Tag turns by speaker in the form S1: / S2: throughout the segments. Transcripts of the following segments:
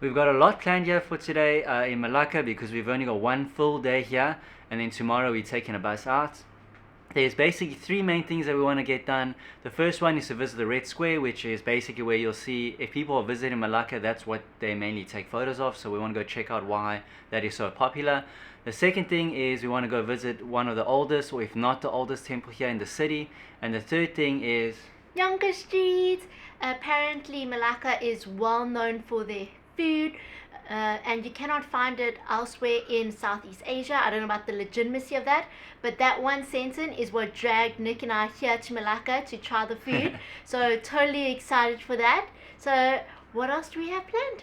S1: We've got a lot planned here for today in Malacca because we've only got one full day here, and then tomorrow we're taking a bus out. There's basically three main things that we want to get done. The first one is to visit the Red Square, which is basically where you'll see if people are visiting Malacca, that's what they mainly take photos of. So we want to go check out why that is so popular. The second thing is we want to go visit one of the oldest, or if not the oldest temple here in the city. And the third thing is
S2: Jonker Street. Apparently Malacca is well known for their food, and you cannot find it elsewhere in Southeast Asia. I don't know about the legitimacy of that, but that one sentence is what dragged Nick and I here to Malacca to try the food. So totally excited for that. So what else do we have planned?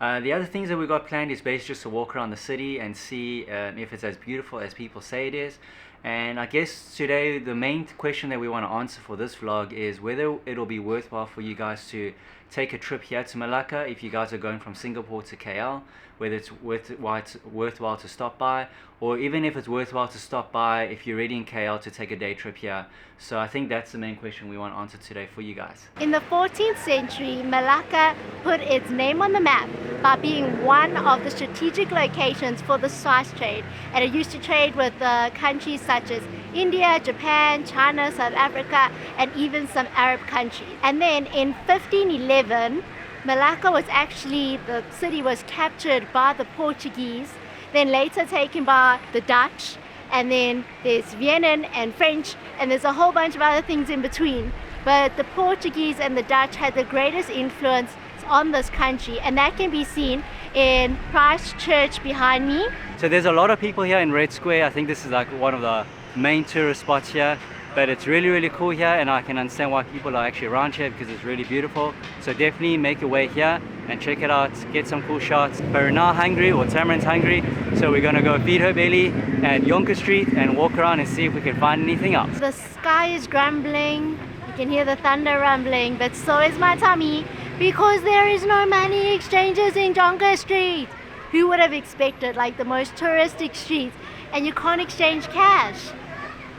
S1: the other things that we got planned is basically just to walk around the city and see if it's as beautiful as people say it is. And I guess today the main question that we want to answer for this vlog is whether it'll be worthwhile for you guys to take a trip here to Malacca if you guys are going from Singapore to KL, whether it's worthwhile to stop by, or even if it's worthwhile to stop by if you're already in KL to take a day trip here. So I think that's the main question we want to answer today for you guys.
S2: In the 14th century, Malacca put its name on the map by being one of the strategic locations for the spice trade, and it used to trade with countries such as India, Japan, China, South Africa, and even some Arab countries. And then in 1511, Malacca was actually, the city was captured by the Portuguese, then later taken by the Dutch, and then there's Vienna and French, and there's a whole bunch of other things in between. But the Portuguese and the Dutch had the greatest influence on this country, and that can be seen in Christ Church behind me.
S1: So there's a lot of people here in Red Square. I think this is like one of the main tourist spots here, but it's really cool here, and I can understand why people are actually around here because it's really beautiful. So definitely make your way here and check it out, get some cool shots. But we're now hungry, or Tamzin's hungry, so we're gonna go feed her belly at Jonker Street and walk around and see if we can find anything else.
S2: The sky is grumbling, you can hear the thunder rumbling, but so is my tummy because there is no money exchanges in Jonker Street. Who would have expected, like the most touristic streets, and you can't exchange cash?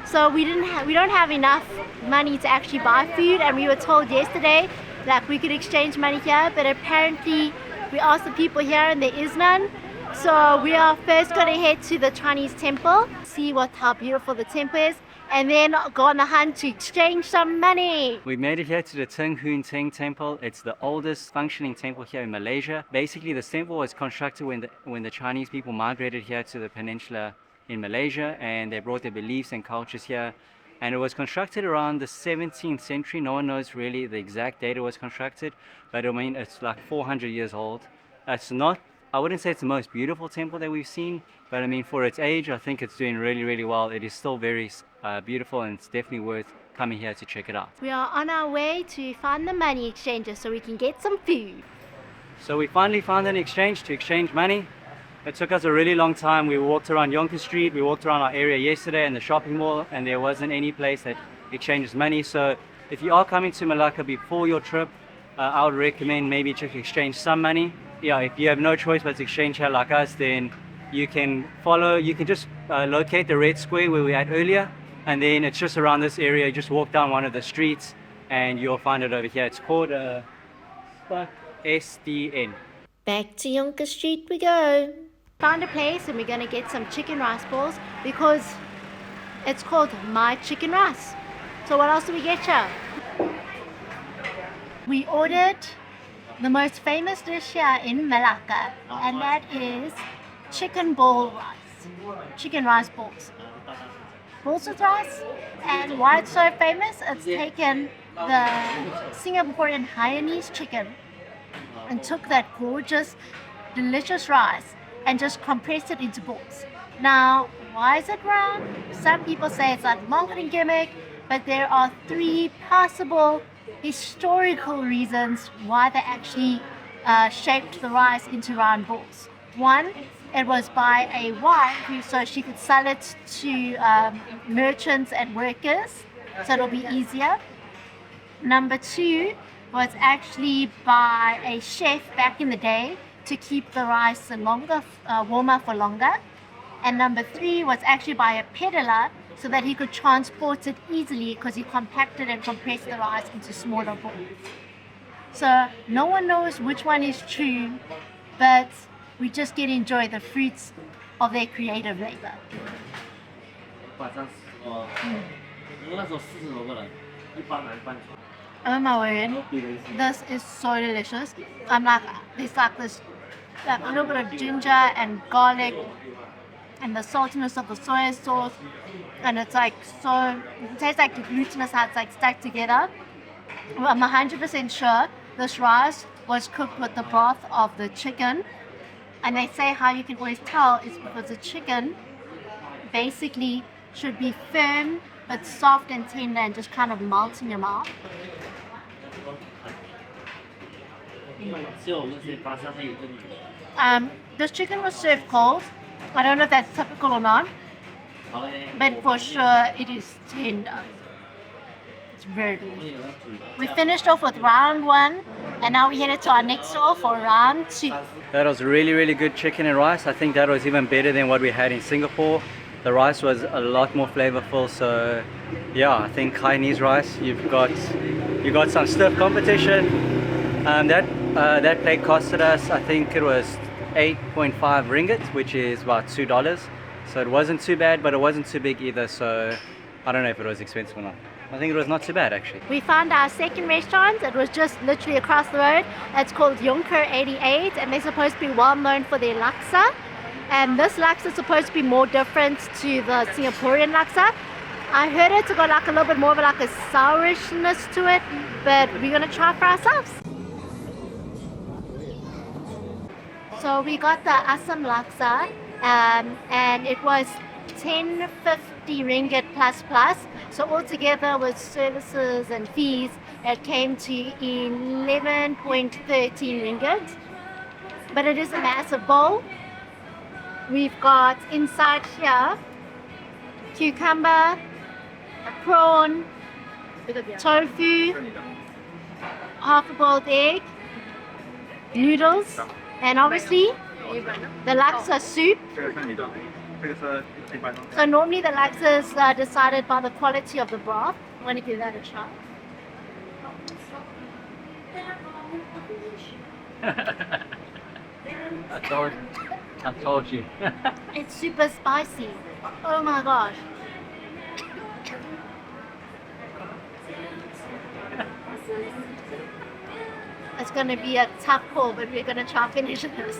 S2: So we don't have enough money to actually buy food, and we were told yesterday that we could exchange money here, but apparently we asked the people here and there is none. So we are first going to head to the Chinese temple, see how beautiful the temple is, and then go on the hunt to exchange some money.
S1: We made it here to the Ting Hoon Ting Temple. It's the oldest functioning temple here in Malaysia. Basically, this temple was constructed when the Chinese people migrated here to the peninsula in Malaysia, and they brought their beliefs and cultures here. And it was constructed around the 17th century. No one knows really the exact date it was constructed, but I mean, it's like 400 years old. It's not, I wouldn't say it's the most beautiful temple that we've seen, but I mean, for its age, I think it's doing really well. It is still very beautiful, and it's definitely worth coming here to check it out.
S2: We are on our way to find the money exchanges so we can get some food.
S1: So we finally found an exchange to exchange money. It took us a really long time. We walked around Jonker Street, we walked around our area yesterday in the shopping mall, and there wasn't any place that exchanges money. So if you are coming to Malacca before your trip, I would recommend maybe just exchange some money. Yeah, if you have no choice but to exchange here like us, then you can just locate the Red Square where we were at earlier, and then it's just around this area. You just walk down one of the streets and you'll find it over here. It's called SDN.
S2: Back to Jonker Street we go. Found a place and we're gonna get some chicken rice balls because it's called My Chicken Rice. So what else do we get here? We ordered the most famous dish here in Malacca, and that is chicken ball rice. Chicken rice balls. Balls with rice. And why it's so famous, it's taken the Singaporean Hainanese chicken and took that gorgeous, delicious rice and just compressed it into balls. Now, why is it round? Some people say it's like a marketing gimmick, but there are three possible historical reasons why they actually shaped the rice into round balls. One, it was by a wife so she could sell it to merchants and workers, so it'll be easier. Number two was actually by a chef back in the day to keep the rice warmer for longer. And number three was actually by a peddler so that he could transport it easily because he compacted and compressed the rice into smaller balls. So no one knows which one is true, but we just get to enjoy the fruits of their creative labor. Oh my word, this is so delicious. I'm like, there's like this a little bit of ginger and garlic and the saltiness of the soy sauce, and it's like so, it tastes like the glutinous how it's like stacked together. Well, I'm 100% sure this rice was cooked with the broth of the chicken, and they say how you can always tell is because the chicken basically should be firm but soft and tender and just kind of melt in your mouth. This chicken was served cold. I don't know if that's typical or not, but for sure it is tender. It's very delicious. We finished off with round 1, and now we headed to our next stall for round 2.
S1: That was really, really good chicken and rice. I think that was even better than what we had in Singapore. The rice was a lot more flavorful. So yeah, I think Chinese rice, you got some stiff competition. That plate costed us, I think it was 8.5 ringgit, which is about $2. So it wasn't too bad, but it wasn't too big either. So I don't know if it was expensive or not. I think it was not too bad actually.
S2: We found our second restaurant. It was just literally across the road. It's called Jonker 88, and they're supposed to be well known for their laksa. And this laksa is supposed to be more different to the Singaporean laksa. I heard it's got like a little bit more of like a sourishness to it, but we're gonna try for ourselves. So we got the asam laksa, and it was 10.50 ringgit plus. So altogether with services and fees, it came to 11.13 ringgit. But it is a massive bowl. We've got inside here cucumber, prawn, tofu, half a boiled egg, noodles, and obviously the laksa soup. So normally the laksa is decided by the quality of the broth. I'm going to give that a try.
S1: I told you.
S2: It's super spicy. Oh my gosh. It's going to be a tough call, but we're going to try finish this.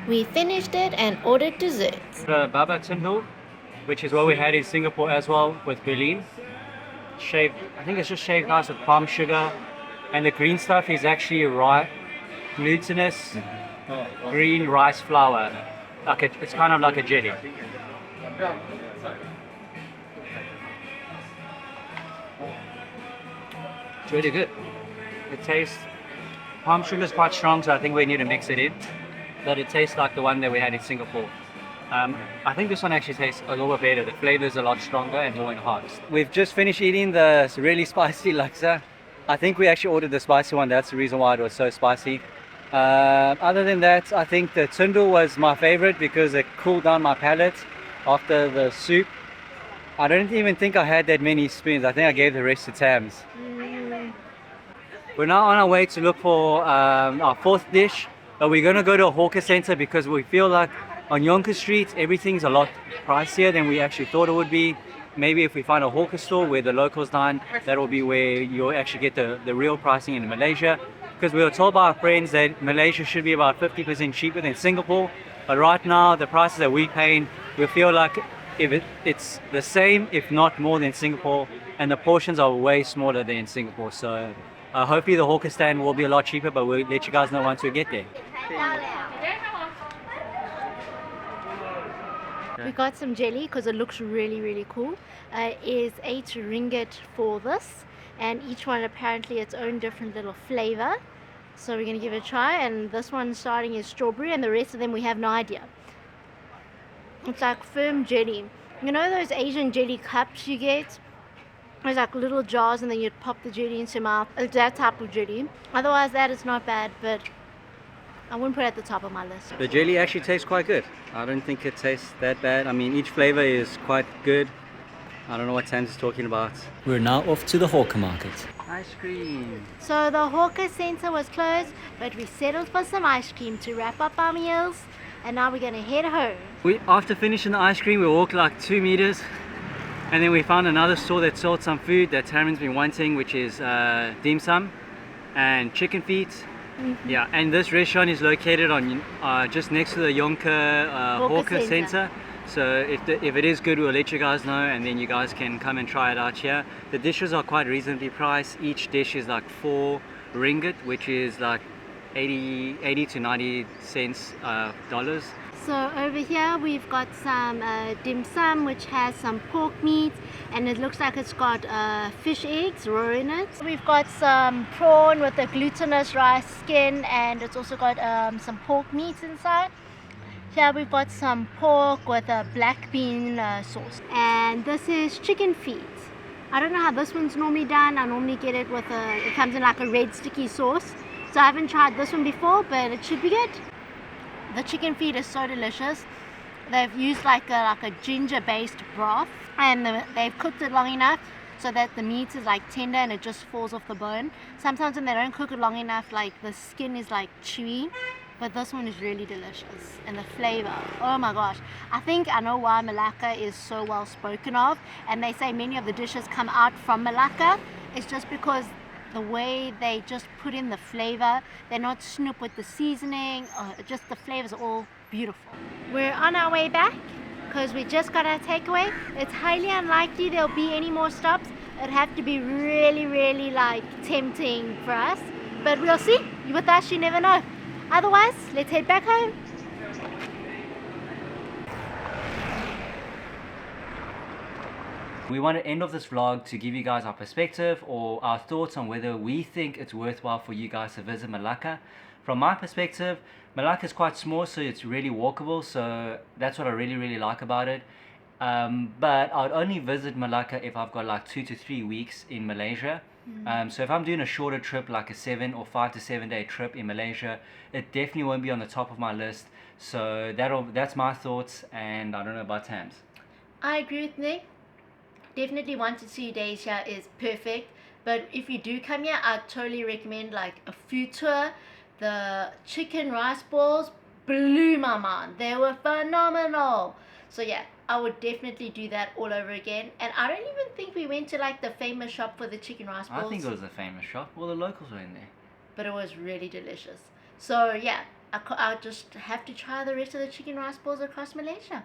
S2: We finished it and ordered dessert.
S1: The baba tindul, which is what we had in Singapore as well with Berlin. Shaved, I think it's just shaved ice with palm sugar, and the green stuff is actually glutinous green rice flour. It's kind of like a jelly. It's really good. It tastes, palm sugar is quite strong, so I think we need to mix it in. But it tastes like the one that we had in Singapore. I think this one actually tastes a little bit better. The flavor is a lot stronger and more enhanced. We've just finished eating the really spicy laksa. I think we actually ordered the spicy one. That's the reason why it was so spicy. Other than that, I think the tindul was my favorite because it cooled down my palate after the soup. I don't even think I had that many spoons. I think I gave the rest to Tamz. We're now on our way to look for our fourth dish. But we're going to go to a hawker center because we feel like on Jonker Street everything's a lot pricier than we actually thought it would be. Maybe if we find a hawker store where the locals dine, that will be where you'll actually get the real pricing in Malaysia. Because we were told by our friends that Malaysia should be about 50% cheaper than Singapore. But right now, the prices that we're paying, we feel like it's the same, if not more than Singapore. And the portions are way smaller than Singapore. So hopefully the hawker stand will be a lot cheaper, but we'll let you guys know once we get there.
S2: We got some jelly because it looks really, really cool. Is 8 ringgit for this, and each one apparently its own different little flavor. So we're going to give it a try, and this one starting is strawberry, and the rest of them we have no idea. It's like firm jelly. You know those Asian jelly cups you get? There's like little jars and then you'd pop the jelly into your mouth. It's that type of jelly. Otherwise that is not bad, but I wouldn't put it at the top of my list.
S1: The jelly actually tastes quite good. I don't think it tastes that bad. I mean, each flavor is quite good. I don't know what Tamz is talking about. We're now off to the hawker market. Ice cream.
S2: So the hawker center was closed, but we settled for some ice cream to wrap up our meals, and now we're gonna head home.
S1: After finishing the ice cream, we walked like 2 meters, and then we found another store that sold some food that Taryn's been wanting, which is dim sum and chicken feet. Yeah, and this restaurant is located on just next to the Jonker hawker center. So if it is good, we'll let you guys know, and then you guys can come and try it out here. The dishes are quite reasonably priced. Each dish is like 4 ringgit, which is like 80 to 90 cents dollars.
S2: So over here we've got some dim sum, which has some pork meat, and it looks like it's got fish eggs raw in it. We've got some prawn with a glutinous rice skin, and it's also got some pork meat inside. Here we've got some pork with a black bean sauce, and this is chicken feet. I don't know how this one's normally done. I normally get it with it comes in like a red sticky sauce. So I haven't tried this one before, but it should be good. The chicken feet is so delicious. They've used like a ginger-based broth, and they've cooked it long enough so that the meat is like tender and it just falls off the bone. Sometimes when they don't cook it long enough, like the skin is like chewy. But this one is really delicious, and the flavor, oh my gosh. I think I know why Malacca is so well spoken of, and they say many of the dishes come out from Malacca. It's just because the way they just put in the flavor, they're not snoop with the seasoning, just the flavors are all beautiful. We're on our way back because we just got our takeaway. It's highly unlikely there'll be any more stops. It'd have to be really, really like tempting for us, but we'll see. With us, you never know. Otherwise, let's head back home.
S1: We want to end off this vlog to give you guys our perspective or our thoughts on whether we think it's worthwhile for you guys to visit Malacca. From my perspective, Malacca is quite small, so it's really walkable, so that's what I really like about it. But I would only visit Malacca if I've got like 2 to 3 weeks in Malaysia. So if I'm doing a shorter trip, like a 5 to 7 day trip in Malaysia, it definitely won't be on the top of my list. So that's my thoughts, and I don't know about Tamz.
S2: I agree with Nick. Definitely 1 to 2 days here is perfect. But if you do come here, I'd totally recommend like a food tour. The chicken rice balls blew my mind. They were phenomenal. So yeah, I would definitely do that all over again. And I don't even think we went to like the famous shop for the chicken rice balls.
S1: I think it was a famous shop. Well, the locals were in there.
S2: But it was really delicious. So yeah, I just have to try the rest of the chicken rice balls across Malaysia.